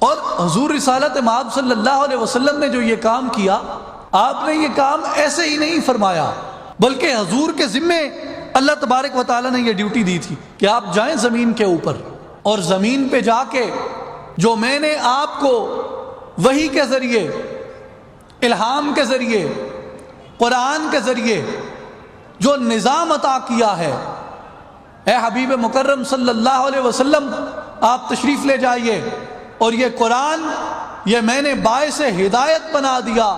اور حضور رسالت مآب صلی اللہ علیہ وسلم نے جو یہ کام کیا، آپ نے یہ کام ایسے ہی نہیں فرمایا، بلکہ حضور کے ذمے اللہ تبارک و تعالیٰ نے یہ ڈیوٹی دی تھی کہ آپ جائیں زمین کے اوپر، اور زمین پہ جا کے جو میں نے آپ کو وحی کے ذریعے، الہام کے ذریعے، قرآن کے ذریعے جو نظام عطا کیا ہے، اے حبیب مکرم صلی اللہ علیہ وسلم آپ تشریف لے جائیے، اور یہ قرآن یہ میں نے باعث ہدایت بنا دیا،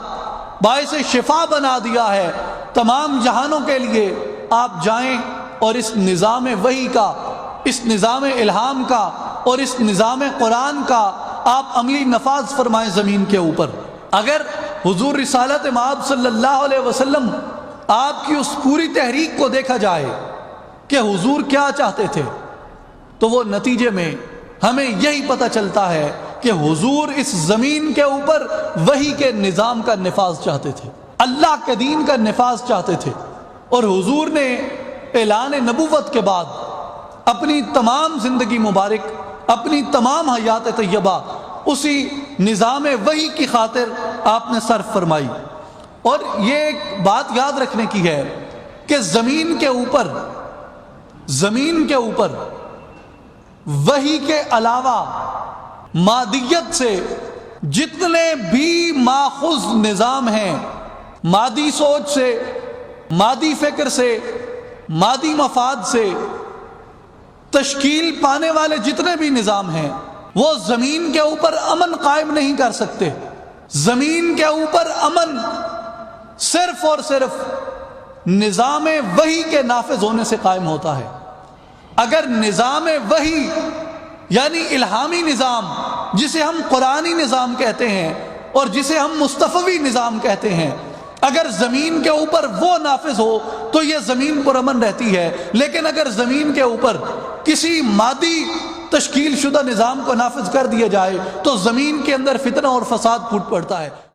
باعث شفا بنا دیا ہے تمام جہانوں کے لیے۔ آپ جائیں اور اس نظام وحی کا، اس نظام الہام کا اور اس نظام قرآن کا آپ عملی نفاذ فرمائیں زمین کے اوپر۔ اگر حضور رسالت مآب صلی اللہ علیہ وسلم آپ کی اس پوری تحریک کو دیکھا جائے کہ حضور کیا چاہتے تھے، تو وہ نتیجے میں ہمیں یہی پتہ چلتا ہے کہ حضور اس زمین کے اوپر وحی کے نظام کا نفاذ چاہتے تھے، اللہ کے دین کا نفاذ چاہتے تھے۔ اور حضور نے اعلان نبوت کے بعد اپنی تمام زندگی مبارک، اپنی تمام حیات طیبہ اسی نظام وحی کی خاطر آپ نے صرف فرمائی۔ اور یہ ایک بات یاد رکھنے کی ہے کہ زمین کے اوپر وحی کے علاوہ مادیت سے جتنے بھی ماخوذ نظام ہیں، مادی سوچ سے، مادی فکر سے، مادی مفاد سے تشکیل پانے والے جتنے بھی نظام ہیں، وہ زمین کے اوپر امن قائم نہیں کر سکتے۔ زمین کے اوپر امن صرف اور صرف نظام وحی کے نافذ ہونے سے قائم ہوتا ہے۔ اگر نظام وحی یعنی الہامی نظام، جسے ہم قرآنی نظام کہتے ہیں اور جسے ہم مصطفوی نظام کہتے ہیں، اگر زمین کے اوپر وہ نافذ ہو تو یہ زمین پر امن رہتی ہے۔ لیکن اگر زمین کے اوپر کسی مادی تشکیل شدہ نظام کو نافذ کر دیا جائے تو زمین کے اندر فتنہ اور فساد پھوٹ پڑتا ہے۔